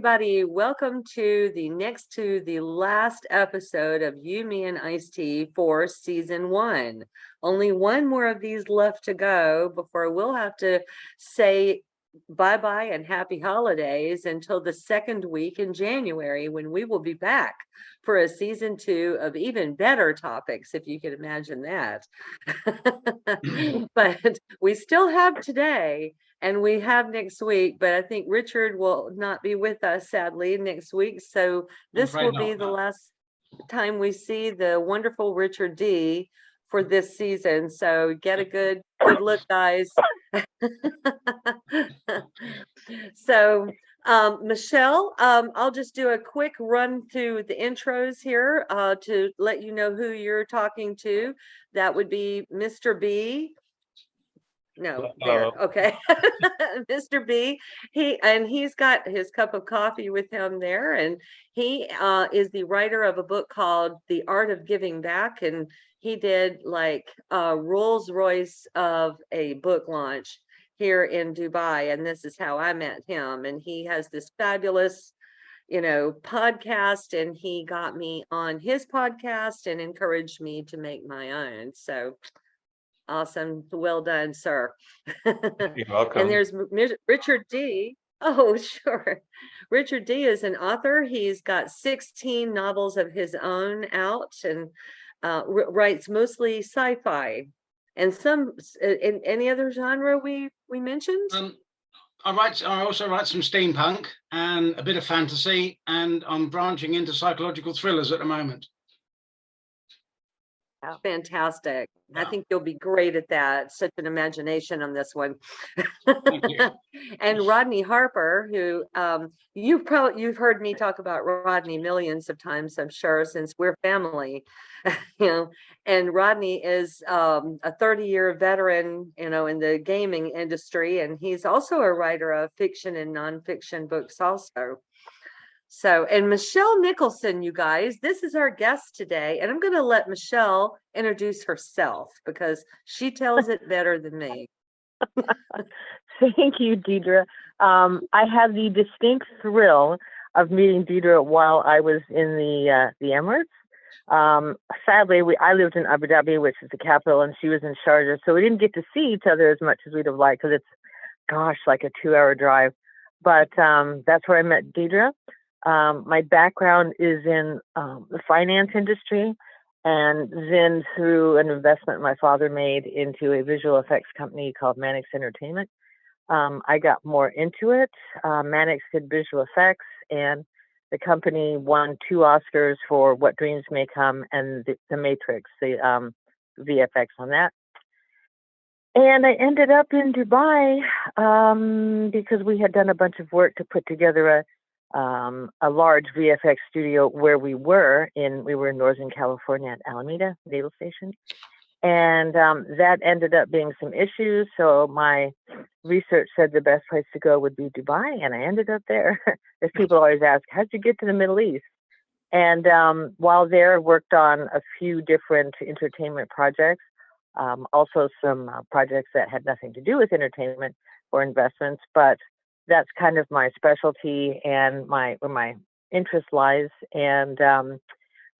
everybody. Welcome to the last episode of You, Me, and ICED for season 1. Only one more of these left to go before we'll have to say bye-bye and happy holidays until the second week in January, when we will be back for a season 2 of even better topics, if you can imagine that. But we still have today and we have next week, but I think Richard will not be with us, sadly, next week. So this will be the last time we see the wonderful Richard D for this season. So get a good look, guys. So Michelle, I'll just do a quick run through the intros here to let you know who you're talking to. That would be Mr. B. No, there. Okay. Mr. B. He's got his cup of coffee with him there, and he is the writer of a book called The Art of Giving Back, and he did like Rolls Royce of a book launch here in Dubai, and this is how I met him. And he has this fabulous podcast, and he got me on his podcast and encouraged me to make my own. So awesome. Well done, sir. You're welcome. And there's Richard D. Oh, sure. Richard D. is an author. He's got 16 novels of his own out, and writes mostly sci-fi. And some in any other genre we mentioned? I also write some steampunk and a bit of fantasy, and I'm branching into psychological thrillers at the moment. Fantastic. Wow. I think you'll be great at that. Such an imagination on this one. Thank you. And Rodney Harper, who you've heard me talk about Rodney millions of times, I'm sure, since we're family. And Rodney is a 30-year veteran, in the gaming industry, and he's also a writer of fiction and nonfiction books also. So, and Michelle Nickelson, you guys, this is our guest today, and I'm going to let Michelle introduce herself because she tells it better than me. Thank you, Dedra. I had the distinct thrill of meeting Dedra while I was in the Emirates. Sadly, I lived in Abu Dhabi, which is the capital, and she was in Sharjah, so we didn't get to see each other as much as we'd have liked because it's, like a 2-hour drive. But that's where I met Dedra. My background is in the finance industry, and then through an investment my father made into a visual effects company called Mannix Entertainment, I got more into it. Mannix did visual effects, and the company won 2 Oscars for What Dreams May Come and the Matrix, the VFX on that. And I ended up in Dubai because we had done a bunch of work to put together a large VFX studio where we were in Northern California at Alameda Naval Station. And that ended up being some issues. So my research said the best place to go would be Dubai. And I ended up there. As people always ask, how'd you get to the Middle East? And while there, worked on a few different entertainment projects, also some projects that had nothing to do with entertainment or investments, but that's kind of my specialty and where my interest lies. And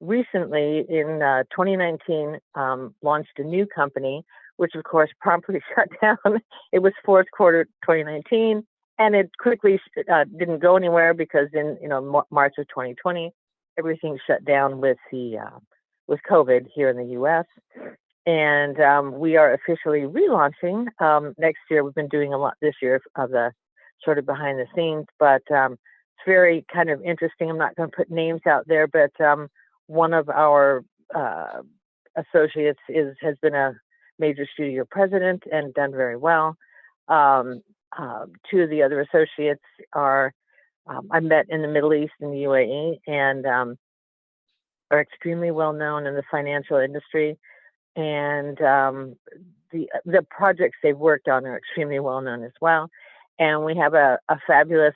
recently, in 2019, launched a new company, which of course promptly shut down. It was fourth quarter 2019, and it quickly didn't go anywhere because in March of 2020, everything shut down with COVID here in the U.S. And we are officially relaunching next year. We've been doing a lot this year of the sort of behind the scenes, but it's very kind of interesting. I'm not going to put names out there, but one of our associates has been a major studio president and done very well. 2 of the other associates are I met in the Middle East and the UAE, and are extremely well known in the financial industry. And the projects they've worked on are extremely well known as well. And we have a fabulous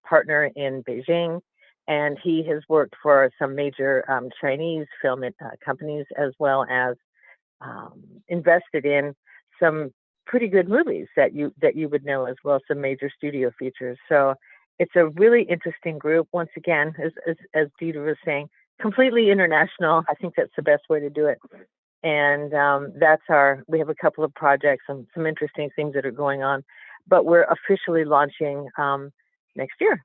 partner in Beijing, and he has worked for some major Chinese film companies, as well as invested in some pretty good movies that you would know as well, some major studio features. So it's a really interesting group. Once again, as Dedra was saying, completely international. I think that's the best way to do it. And we have a couple of projects and some interesting things that are going on, but we're officially launching next year.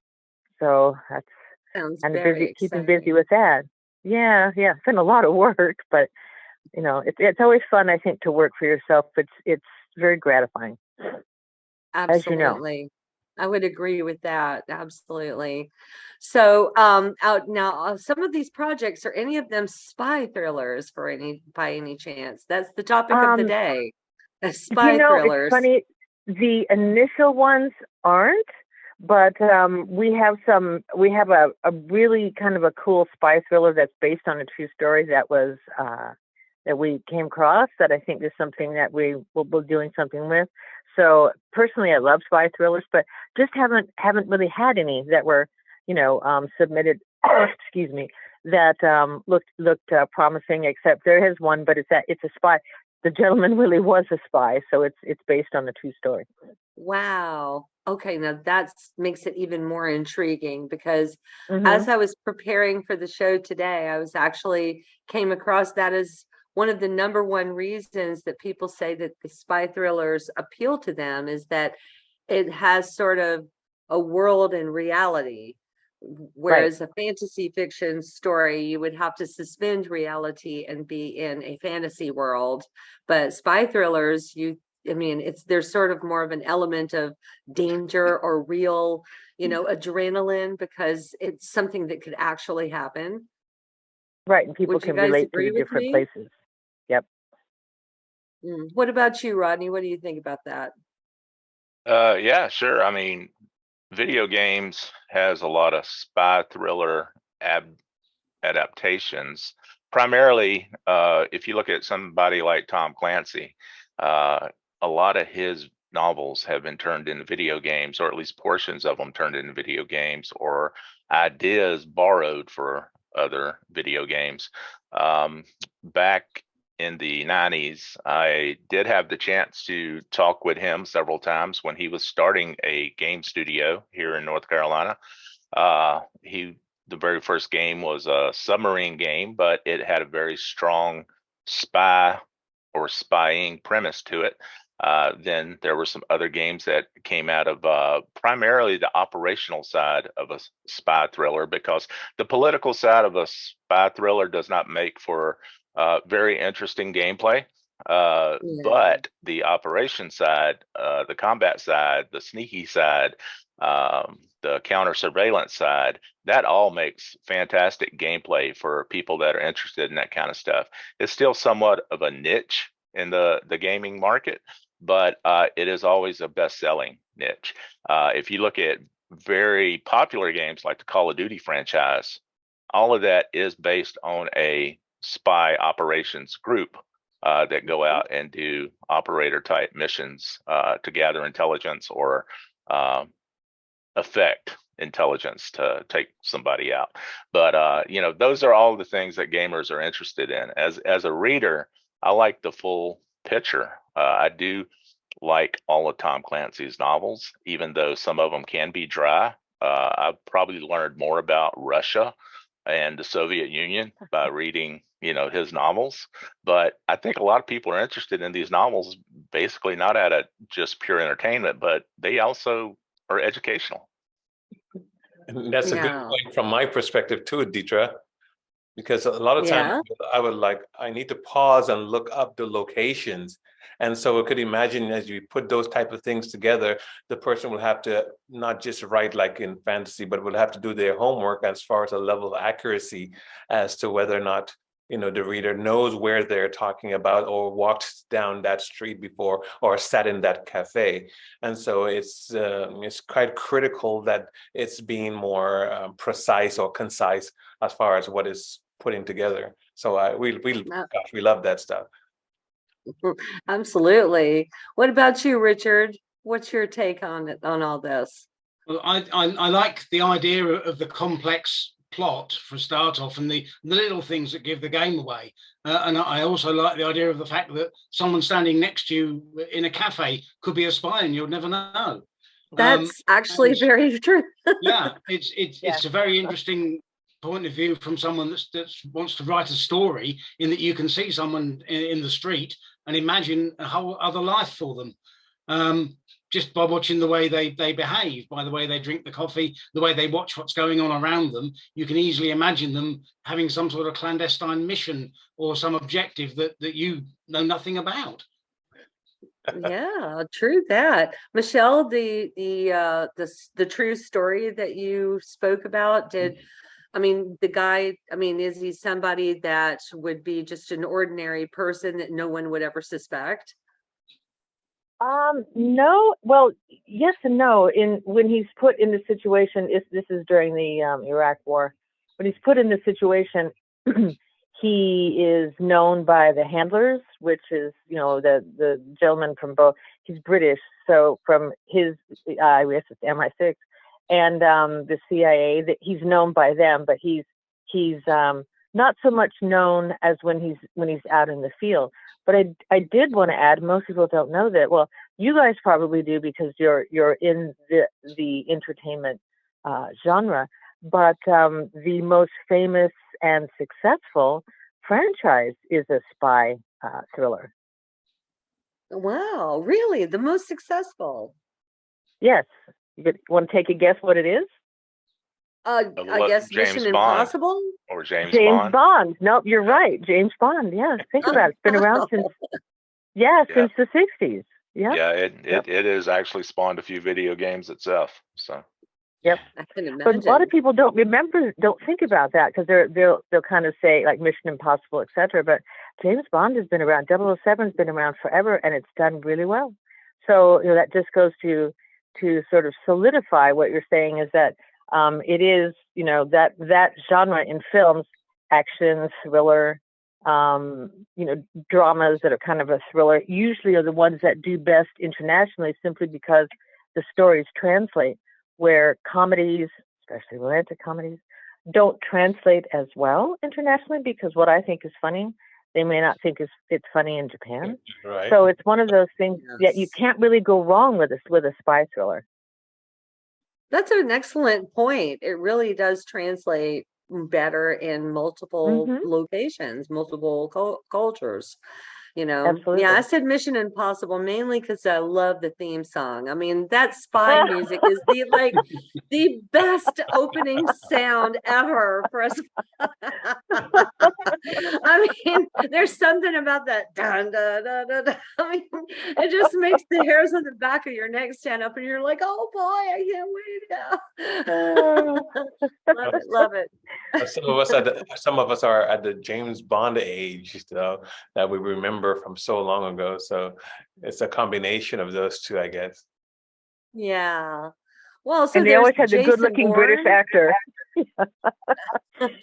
So that's Sounds busy, very keeping busy exciting. with that. Yeah. It's been a lot of work, but it's always fun, I think, to work for yourself. It's very gratifying, as you know. Absolutely. I would agree with that. Absolutely. So, out now, some of these projects, are any of them spy thrillers by any chance? That's the topic of the Um, day. Spy It's thrillers. funny. The initial ones aren't, but we have a really kind of a cool spy thriller that's based on a true story that we came across, that I think is something that we will be doing something with. So personally, I love spy thrillers, but just haven't really had any that were, submitted. Excuse me, that looked promising. Except there is one, but it's a spy. The gentleman really was a spy, so it's based on a true story. Wow. Okay, now that makes it even more intriguing because Mm-hmm. as I was preparing for the show today, I was actually came across that as one of the number one reasons that people say that the spy thrillers appeal to them is that it has sort of a world in reality. Whereas a fantasy fiction story, you would have to suspend reality and be in a fantasy world. But spy thrillers, there's sort of more of an element of danger or real, adrenaline, because it's something that could actually happen. Right, and people Would you can guys relate to agree the with different me? places. Yep. What about you, Rodney? What do you think about that? Yeah, sure. I mean, video games has a lot of spy thriller adaptations. Primarily, if you look at somebody like Tom Clancy, a lot of his novels have been turned into video games, or at least portions of them turned into video games, or ideas borrowed for other video games. Back in the 90s, I did have the chance to talk with him several times when he was starting a game studio here in North Carolina. The very first game was a submarine game, but it had a very strong spy or spying premise to it. Then there were some other games that came out of primarily the operational side of a spy thriller, because the political side of a spy thriller does not make for very interesting gameplay. Yeah. But the operation side, the combat side, the sneaky side, the counter surveillance side, that all makes fantastic gameplay for people that are interested in that kind of stuff. It's still somewhat of a niche in the gaming market, but it is always a best-selling niche. If you look at very popular games like the Call of Duty franchise, all of that is based on a spy operations group that go out and do operator type missions to gather intelligence or affect intelligence to take somebody out. But those are all the things that gamers are interested in. As a reader, I like the full picture. I do like all of Tom Clancy's novels, even though some of them can be dry. I've probably learned more about Russia and the Soviet Union by reading, his novels. But I think a lot of people are interested in these novels, basically not out of just pure entertainment, but they also are educational. And that's a good Yeah. point from my perspective too, Dedra, because a lot of times I need to pause and look up the locations. And so I could imagine as you put those type of things together, the person will have to not just write like in fantasy, but will have to do their homework as far as a level of accuracy as to whether or not, the reader knows where they're talking about or walked down that street before or sat in that cafe. And so it's quite critical that it's being more precise or concise as far as what is putting together. So we love that stuff. Absolutely. What about you, Richard? What's your take on all this? Well, I like the idea of the complex plot for a start off, and the little things that give the game away. And I also like the idea of the fact that someone standing next to you in a cafe could be a spy and you'll never know. That's actually and very true. yeah, it's a very interesting point of view from someone that wants to write a story, in that you can see someone in the street and imagine a whole other life for them, just by watching the way they behave, by the way they drink the coffee, the way they watch what's going on around them. You can easily imagine them having some sort of clandestine mission or some objective that you know nothing about. Yeah, true that. Michelle, the true story that you spoke about, I mean, the guy, I mean, is he somebody that would be just an ordinary person that no one would ever suspect? No. Well, yes and no. When he's put in the situation, this is during the Iraq War, when he's put in the situation, he is known by the handlers, which is, you know, the gentleman from both. He's British, so from his, I guess it's MI6 and the CIA, that he's known by them, but he's not so much known as when he's out in the field. But I did want to add, most people don't know that. Well, you guys probably do because you're in the entertainment genre. But the most famous and successful franchise is a spy thriller. Wow, really? The most successful? Yes. You want to take a guess what it is? I guess James Mission Bond. Impossible? Or James Bond. Bond. Nope, you're right. James Bond. Yeah, think about it. It's been around since since the 60s. Yeah. Yeah, it has actually spawned a few video games itself. So. Yep. I can imagine. But a lot of people don't think about that, because they'll kind of say like Mission Impossible, etc. But James Bond has been around. 007's been around forever, and it's done really well. So, you know, that just goes to sort of solidify what you're saying, is that it is, you know, that genre in films, action, thriller, you know, dramas that are kind of a thriller, usually are the ones that do best internationally, simply because the stories translate, where comedies, especially romantic comedies, don't translate as well internationally, because what I think is funny, they may not think it's funny in Japan. Right. So it's one of those things that you can't really go wrong with a spy thriller. That's an excellent point. It really does translate better in multiple locations, multiple cultures. You know, Absolutely. yeah, I said Mission Impossible mainly because I love the theme song. I mean, that spy music is the best opening sound ever for us. I mean, there's something about that. Dun, dun, dun, dun, dun. I mean, it just makes the hairs on the back of your neck stand up, and you're like, oh boy, I can't wait now. Love it. Some of us are at the James Bond age, though, that we remember from so long ago. So it's a combination of those two, I guess. Yeah. Well, so and they always had the good-looking Bourne. British actor.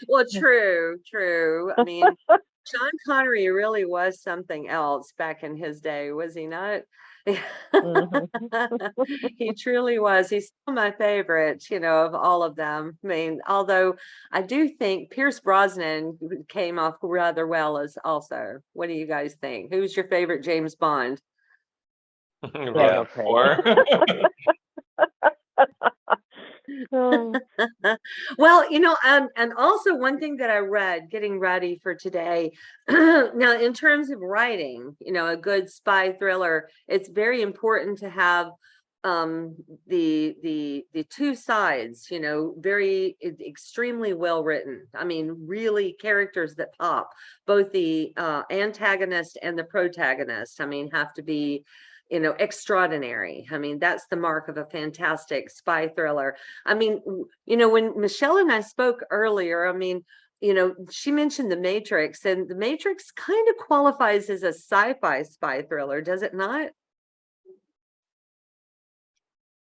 Well, true. I mean, Sean Connery really was something else back in his day, was he not? He truly was. He's still my favorite, you know, of all of them. I mean, although I do think Pierce Brosnan came off rather well as also. What do you guys think? Who's your favorite James Bond? Yeah. Well, you know, and also one thing that I read getting ready for today, now in terms of writing, you know, a good spy thriller, it's very important to have the two sides, you know, very extremely well written. I mean, really characters that pop, both the antagonist and the protagonist, I mean, have to be, you know, extraordinary. I mean, that's the mark of a fantastic spy thriller. I mean, you know, when Michelle and I spoke earlier, I mean, you know, she mentioned The Matrix, and The Matrix kind of qualifies as a sci-fi spy thriller, does it not?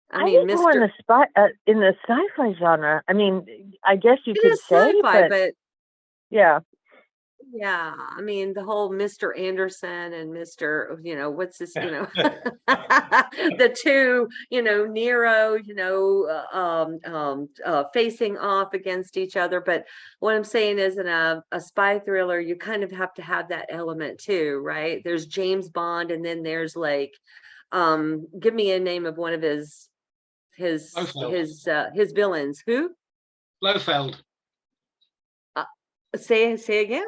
I mean, go in the sci-fi genre. I mean, I guess you could say, but yeah. Yeah, I mean, the whole Mr. Anderson and Mr., you know, what's this, you know, the two, you know, Nero, you know, facing off against each other. But what I'm saying is, in a spy thriller, you kind of have to have that element too, right? There's James Bond, and then there's like, give me a name of one of his his villains. Who? Blofeld. Say again.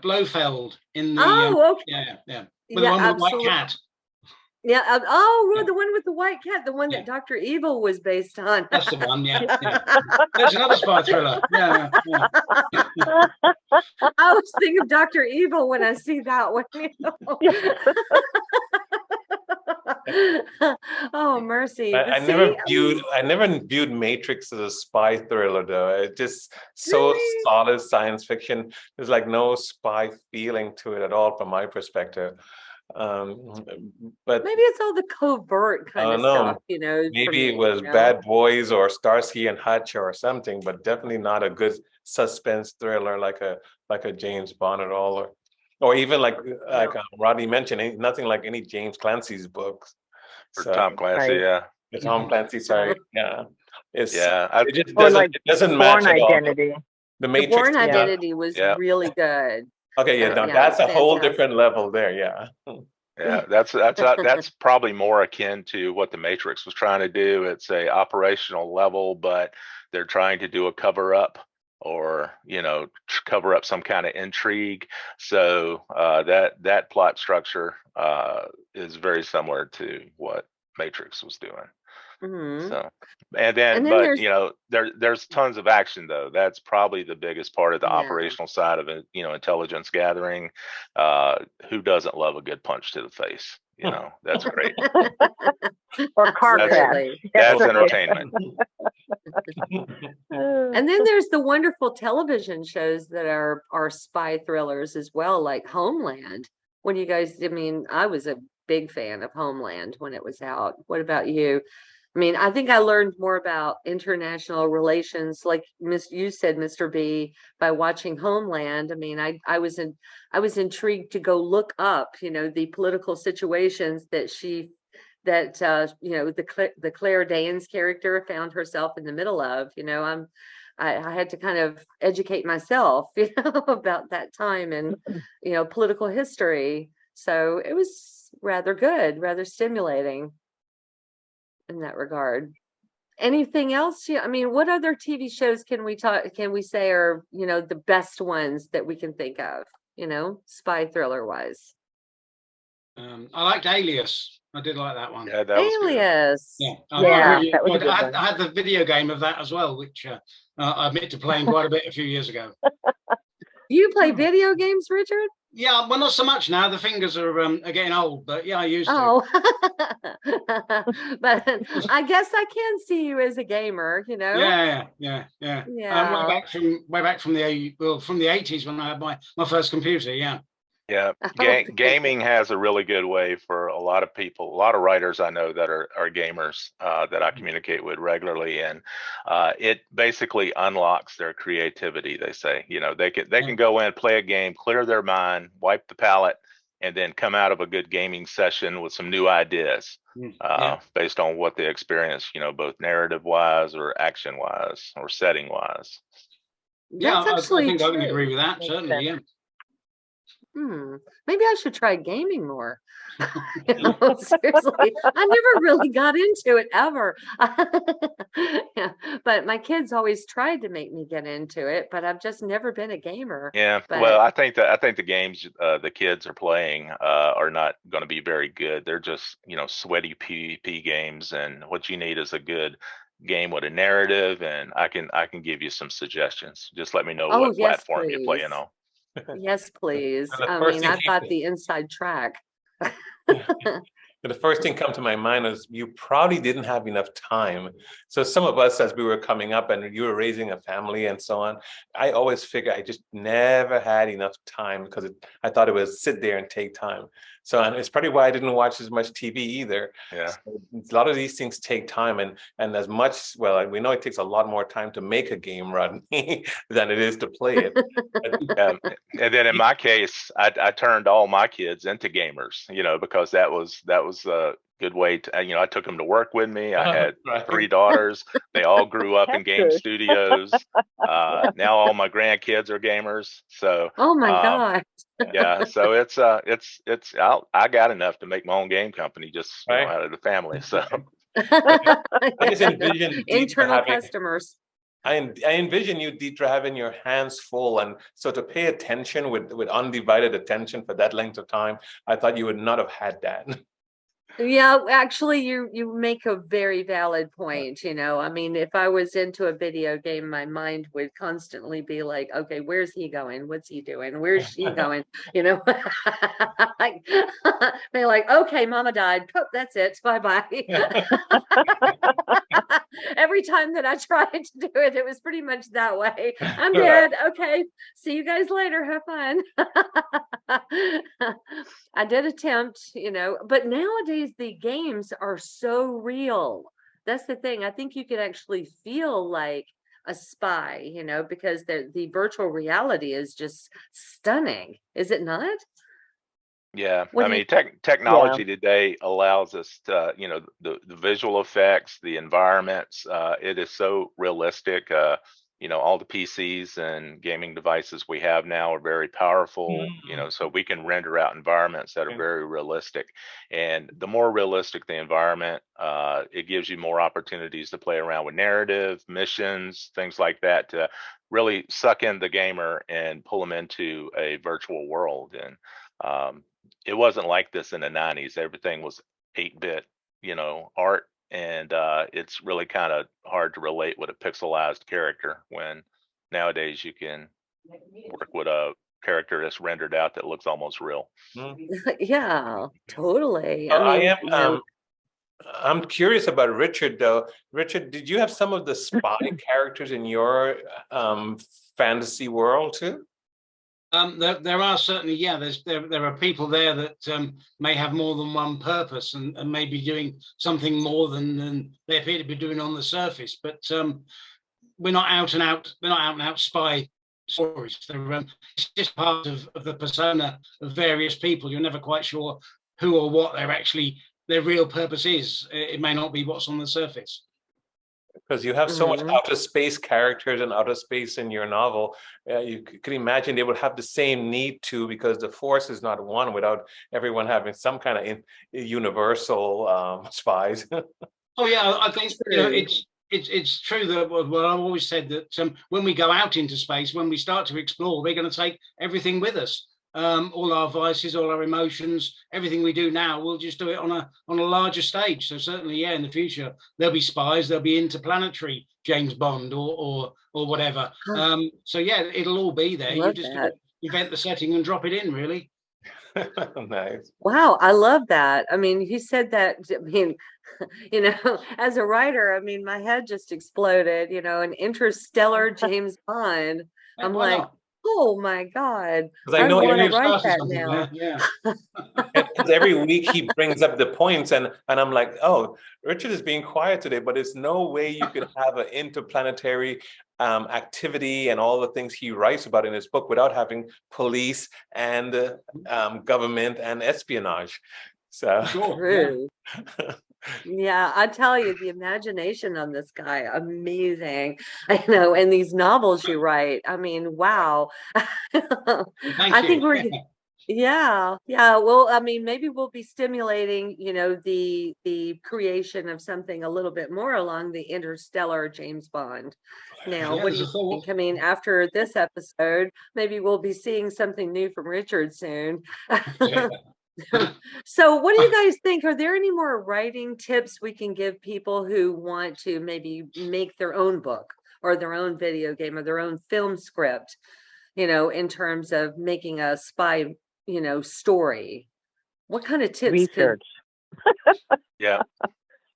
Blofeld in the. Oh, okay. Yeah. With the one with the white cat. Yeah. The one with the white cat, the one that Dr. Evil was based on. That's the one. Yeah. There's another spy thriller. Yeah. I was thinking of Dr. Evil when I see that one. Oh, mercy. I never viewed Matrix as a spy thriller, though. It's just so Really? solid science fiction. There's like no spy feeling to it at all from my perspective. But maybe it's all the covert kind of stuff, maybe it was Bad Boys or Starsky and Hutch or something, but definitely not a good suspense thriller like a James Bond at all, or even like Rodney mentioned, nothing like any James Clancy's books. Or Tom Clancy, Tom Clancy, sorry, it just doesn't match at all. Identity. The Matrix, Born Identity was really good. Okay, that's a whole different level there. Yeah, that's probably more akin to what the Matrix was trying to do. It's a operational level, but they're trying to do a cover up, or cover up some kind of intrigue. So that plot structure is very similar to what Matrix was doing. Mm-hmm. So, and then there's tons of action, though. That's probably the biggest part of the operational side of it. Intelligence gathering. Who doesn't love a good punch to the face? That's great. Or car crash. That's entertainment. And then there's the wonderful television shows that are spy thrillers as well, like Homeland. When you guys, I was a big fan of Homeland when it was out. What about you? I think I learned more about international relations, like you said, Mr. B, by watching Homeland. I was intrigued to go look up, the political situations that the Claire Danes character found herself in the middle of. I had to kind of educate myself, about that time and, political history. So it was rather good, rather stimulating in that regard. Anything else? What other TV shows can we say are, the best ones that we can think of, spy thriller wise? I liked Alias. I did like that one. Yeah, that was Alias. good. That was a good one. I had the video game of that as well, which I admit to playing quite a bit a few years ago. You play video games, Richard? Yeah, well, not so much now. The fingers are getting old, but I used to. Oh, but I guess I can see you as a gamer. Yeah. Way back from the 80s when I had my first computer. Yeah, gaming has a really good way for a lot of people, a lot of writers I know that are gamers that I communicate with regularly, and it basically unlocks their creativity. They say, they can go in, play a game, clear their mind, wipe the palate, and then come out of a good gaming session with some new ideas based on what they experience, both narrative wise or action wise or setting wise. I think I can agree with that. Certainly, yeah. Maybe I should try gaming more. Seriously, I never really got into it ever. But my kids always tried to make me get into it, but I've just never been a gamer. Well, I think the games the kids are playing are not going to be very good. They're just sweaty PvP games, and what you need is a good game with a narrative, and I can give you some suggestions. Just let me know what platform you're playing on. Yes, please. I've got the inside track. The first thing come to my mind is you probably didn't have enough time. So some of us, as we were coming up and you were raising a family and so on, I always figured I just never had enough time because I thought it was sit there and take time. So, and it's probably why I didn't watch as much TV either. Yeah. So a lot of these things take time, and as much, well, we know it takes a lot more time to make a game, Rodney, than it is to play it. And then in my case, I turned all my kids into gamers, because that was a good way to, I took them to work with me. I had 3 daughters. They all grew up in game studios. Now all my grandkids are gamers. So, oh my God. Yeah. So I got enough to make my own game company just out of the family. So I just envision Deidre Internal having, customers. I envision you, Deidre, having your hands full, and so to pay attention with undivided attention for that length of time, I thought you would not have had that. Yeah, actually, you make a very valid point. I mean, if I was into a video game, my mind would constantly be like, okay, where's he going? What's he doing? Where's she going? Like, they're like, okay, mama died. Poop, that's it. Bye-bye. Every time that I tried to do it, it was pretty much that way. I'm dead. Okay, see you guys later. Have fun. I did attempt, but nowadays the games are so real. That's the thing. I think you could actually feel like a spy, because the virtual reality is just stunning. Is it not? Yeah, What I do you mean, technology today allows us to, the visual effects, the environments. It is so realistic. All the PCs and gaming devices we have now are very powerful. So we can render out environments that are very realistic. And the more realistic the environment, it gives you more opportunities to play around with narrative, missions, things like that, to really suck in the gamer and pull them into a virtual world. And it wasn't like this in the 90s. Everything was 8-bit, art. And it's really kind of hard to relate with a pixelized character when nowadays you can work with a character that's rendered out that looks almost real. Yeah, totally. I mean, am. I'm curious about Richard, though. Richard, did you have some of the spy characters in your fantasy world too? There are certainly, yeah. There are people there that may have more than one purpose and may be doing something more than they appear to be doing on the surface. But we're not out and out. They're not out and out spy stories. It's just part of the persona of various people. You're never quite sure who or what their real purpose is. It may not be what's on the surface. Because you have so much outer space characters and outer space in your novel, you could imagine they would have the same need to, because the force is not one without everyone having some kind of universal spies. Oh yeah, I think it's true that what I've always said that when we go out into space, when we start to explore, we're going to take everything with us. All our vices, all our emotions, everything we do now, we'll just do it on a larger stage. So certainly, yeah, in the future there'll be spies, there'll be interplanetary James Bond or whatever. So yeah, it'll all be there. You just invent the setting and drop it in, really. Nice. Wow, I love that. I mean, he said that, I mean, as a writer, I mean, my head just exploded, an interstellar James Bond. I'm like, oh my God. Because I know want to write that now. Yeah. Because every week he brings up the points, and I'm like, oh, Richard is being quiet today, but there's no way you could have an interplanetary activity and all the things he writes about in his book without having police and government and espionage. So true. Yeah, I tell you, the imagination on this guy, amazing. I know, and these novels you write, I mean, wow. I think we're yeah. Well, I mean, maybe we'll be stimulating, the creation of something a little bit more along the interstellar James Bond. Now, what do you think? I mean, after this episode, maybe we'll be seeing something new from Richard soon. So what do you guys think? Are there any more writing tips we can give people who want to maybe make their own book or their own video game or their own film script, in terms of making a spy, story? What kind of tips? Research. Yeah.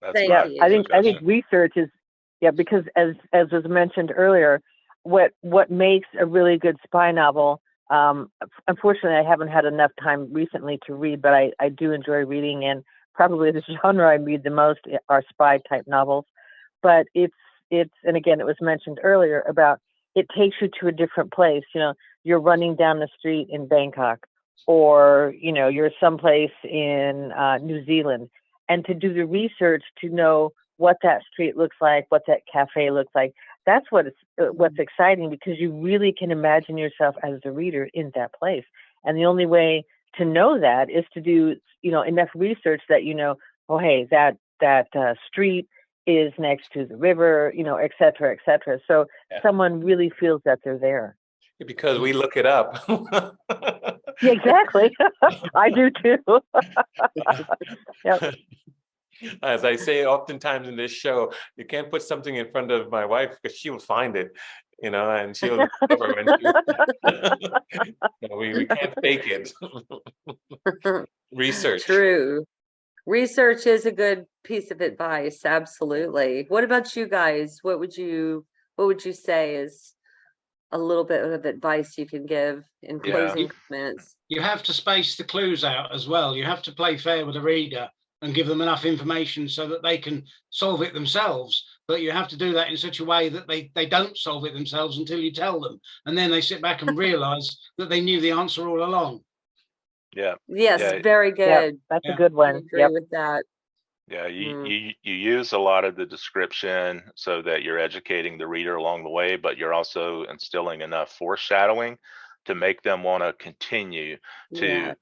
I think research is, because as was mentioned earlier, what makes a really good spy novel. Unfortunately, I haven't had enough time recently to read, but I do enjoy reading, and probably the genre I read the most are spy type novels. But it's and again, it was mentioned earlier about it takes you to a different place. You're running down the street in Bangkok, or you're someplace in New Zealand, and to do the research to know what that street looks like, what that cafe looks like. That's what's exciting, because you really can imagine yourself as the reader in that place. And the only way to know that is to do, enough research that, oh, hey, that street is next to the river, you know, et cetera, et cetera. So someone really feels that they're there. Because we look it up. Yeah, exactly. I do too. Yep. As I say oftentimes in this show, you can't put something in front of my wife because she will find it, you know, and she'll discover when we can't fake it. Research. True. Research is a good piece of advice. Absolutely. What about you guys? What would you say is a little bit of advice you can give in closing comments? You have to space the clues out as well. You have to play fair with the reader and give them enough information so that they can solve it themselves. But you have to do that in such a way that they don't solve it themselves until you tell them. And then they sit back and realize that they knew the answer all along. Yeah. Yes, Yeah. very good. Yep, that's a good I one. agree Yep. with that. Yeah, you use a lot of the description so that you're educating the reader along the way, but you're also instilling enough foreshadowing to make them want to continue to Yes.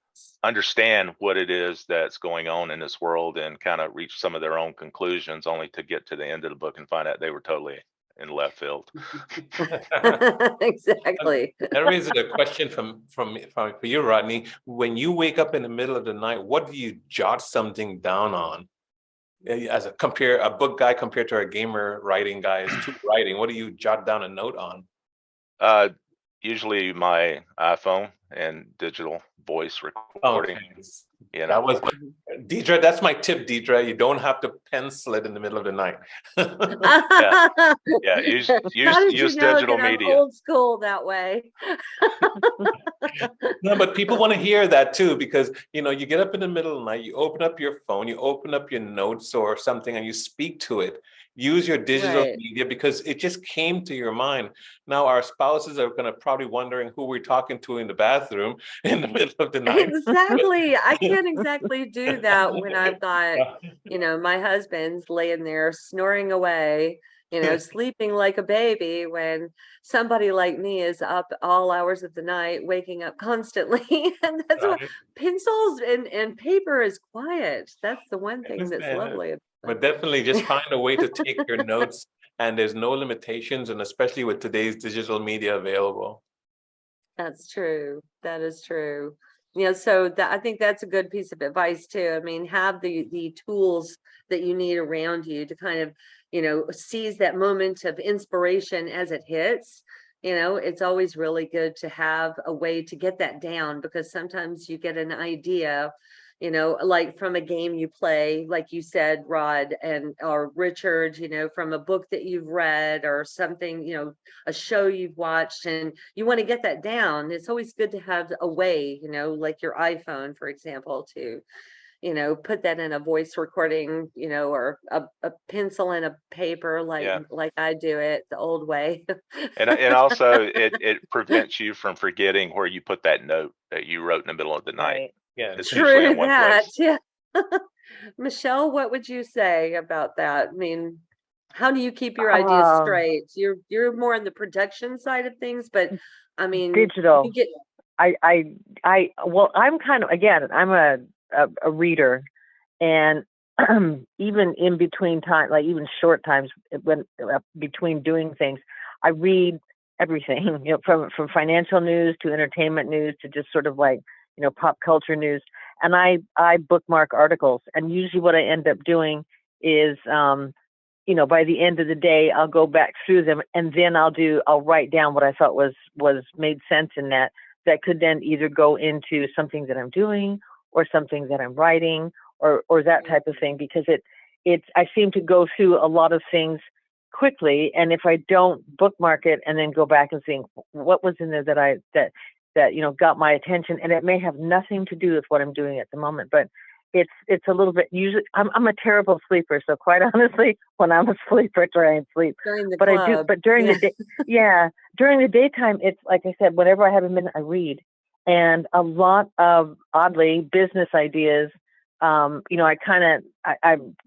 understand what it is that's going on in this world and kind of reach some of their own conclusions, only to get to the end of the book and find out they were totally in left field. Exactly. That raises a question for you, Rodney. When you wake up in the middle of the night, what do you jot something down on? As a book guy compared to a gamer writing guy is two writing. What do you jot down a note on? Usually my iPhone and digital voice recording. Okay. You know. That was Dedra. That's my tip, Dedra. You don't have to pencil it in the middle of the night. Yeah. Use How did you know digital that I'm media. old school that way? No, but people want to hear that too, because you know, you get up in the middle of the night, you open up your phone, you open up your notes or something, and you speak to it. Use your digital Right. media because it just came to your mind. Now our spouses are going to probably wondering who we're talking to in the bathroom in the middle of the night. Exactly. I can't exactly do that when I've got, you know, my husband's laying there snoring away, you know, sleeping like a baby, when somebody like me is up all hours of the night, waking up constantly. And that's what pencils and paper is quiet. That's the one thing that's lovely about it. But definitely just find a way to take your notes, and there's no limitations, and especially with today's digital media available. That's true. That is true. You know, so I think that's a good piece of advice too. I mean, have the tools that you need around you to kind of, you know, seize that moment of inspiration as it hits. You know, it's always really good to have a way to get that down, because sometimes you get an idea, you know, like from a game you play, like you said, Rod or Richard, you know, from a book that you've read or something, you know, a show you've watched, and you want to get that down. It's always good to have a way, you know, like your iPhone, for example, to, you know, put that in a voice recording, you know, or a pencil and a paper, like I do it the old way. And also it prevents you from forgetting where you put that note that you wrote in the middle of the night. Right. Yeah, It's usually in one place. Yeah. Michelle, what would you say about that? I mean, how do you keep your ideas straight? You're more on the production side of things, but I mean, digital. you get... Well, I'm kind of, again, I'm a reader, and even in between time, like even short times when between doing things, I read everything, you know, from financial news to entertainment news to just sort of like, you know, pop culture news. And I bookmark articles, and usually what I end up doing is, you know, by the end of the day, I'll go back through them, and then I'll write down what I thought was made sense in that could then either go into something that I'm doing or something that I'm writing or that type of thing, because I seem to go through a lot of things quickly. And if I don't bookmark it and then go back and think what was in there that you know got my attention, and it may have nothing to do with what I'm doing at the moment, but it's a little bit, usually I'm a terrible sleeper, so quite honestly, when I'm asleep, I try and sleep. But I do, but during the day, during the daytime, it's like I said, whenever I have a minute, I read, and a lot of oddly business ideas. You know, I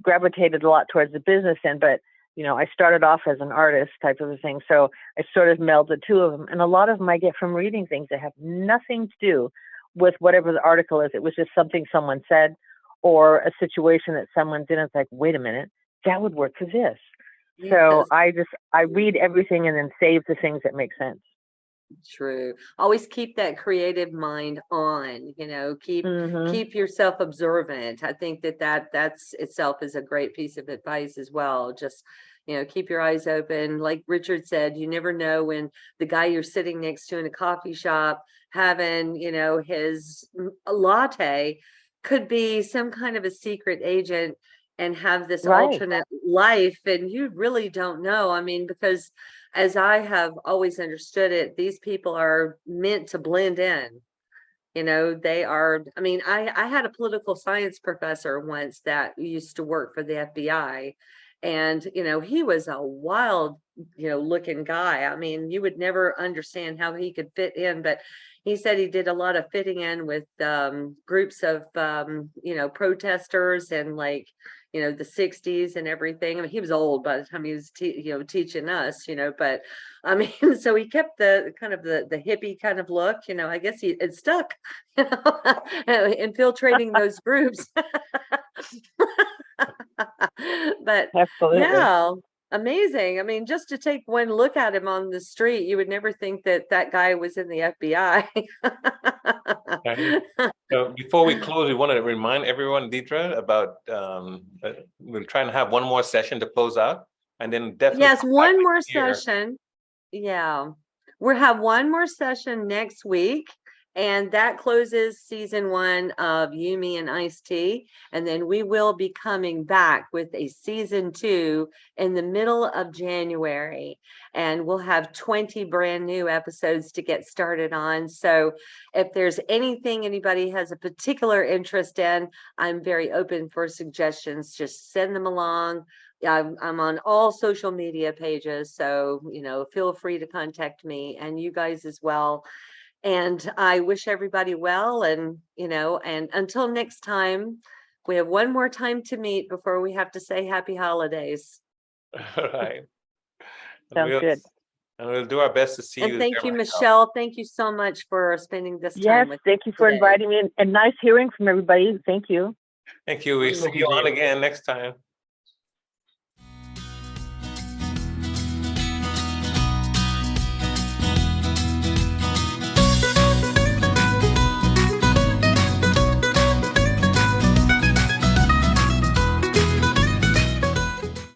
gravitated a lot towards the business end, but you know, I started off as an artist type of a thing, so I sort of meld the two of them, and a lot of them I get from reading things that have nothing to do with whatever the article is. It was just something someone said, or a situation that someone did. It's like, wait a minute, that would work for this. So Yes. I read everything and then save the things that make sense. True. Always keep that creative mind on, keep yourself observant. I think that's itself is a great piece of advice as well. Just, keep your eyes open. Like Richard said, you never know when the guy you're sitting next to in a coffee shop having, his latte could be some kind of a secret agent and have this alternate life, and you really don't know. I mean, because as I have always understood it, these people are meant to blend in. They are, I mean, I had a political science professor once that used to work for the FBI. And, he was a wild, looking guy. I mean, you would never understand how he could fit in, but he said he did a lot of fitting in with groups of, protesters and like, the 60s and everything. I mean, he was old by the time he was, teaching us, but I mean, so he kept the kind of the hippie kind of look, I guess it stuck, infiltrating those groups. But Absolutely. yeah, amazing. I mean, just to take one look at him on the street, you would never think that guy was in the FBI. Right. So before we close, we want to remind everyone, Dedra, about we're trying to have one more session to close out, and then definitely Yes, come back one more next year. session. Yeah, we'll have one more session next week, and that closes season 1 of You, Me, and ICED. And then we will be coming back with a season 2 in the middle of January, and we'll have 20 brand new episodes to get started on. So if there's anything anybody has a particular interest in, I'm very open for suggestions. Just send them along. I'm on all social media pages, so feel free to contact me, and you guys as well. And I wish everybody well, and and until next time, we have one more time to meet before we have to say happy holidays. All right. Sounds good. And we'll do our best to see you. And thank you, there myself. Michelle. Thank you so much for spending this Yes, time with thank you for today. inviting me, and nice hearing from everybody. Thank you. Thank you. We'll Nice see talking you to on you. again next time.